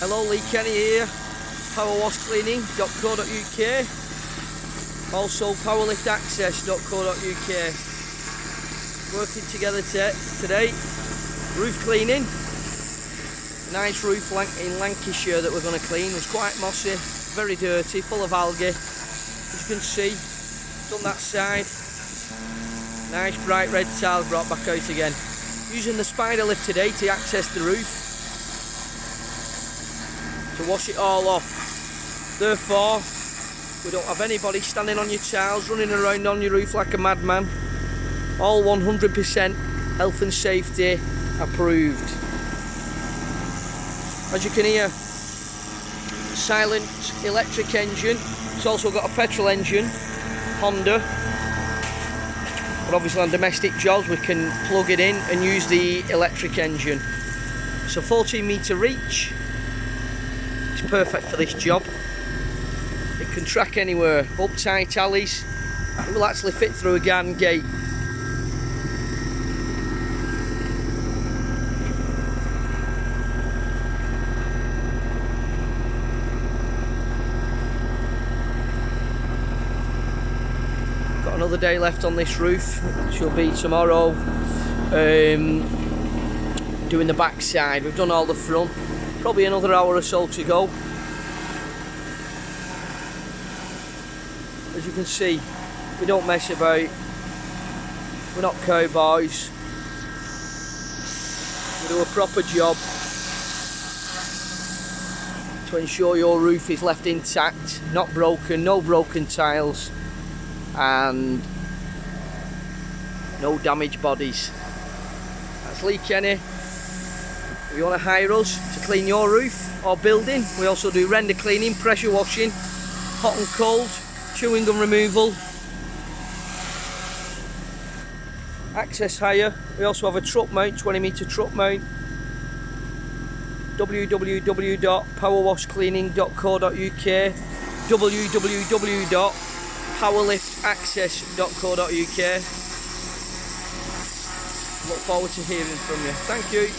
Hello, Lee Kenny here, powerwashcleaning.co.uk, also powerliftaccess.co.uk. Working together today, roof cleaning. Nice roof in Lancashire that we're going to clean. It was quite mossy, very dirty, full of algae. As you can see, done that side. Nice bright red tiles brought back out again. Using the spider lift today to access the roof, to wash it all off. Therefore, we don't have anybody standing on your tiles, running around on your roof like a madman. All 100% health and safety approved. As you can hear, silent electric engine. It's also got a petrol engine, Honda. But obviously on domestic jobs we can plug it in and use the electric engine. So 14 metre reach. It's perfect for this job. It can track anywhere, up tight alleys. It will actually fit through a garden gate. Got another day left on this roof, which will be tomorrow. Doing the back side. We've done all the front. Probably another hour or so to go. As you can see, we don't mess about. We're not cowboys. We do a proper job to ensure your roof is left intact, not broken, no broken tiles, and no damaged bodies. That's Lee Kenny. If you want to hire us to clean your roof or building, we also do render cleaning, pressure washing, hot and cold, chewing gum removal, access hire. We also have a truck mount, 20 metre truck mount. www.powerwashcleaning.co.uk, www.powerliftaccess.co.uk. Look forward to hearing from you. Thank you.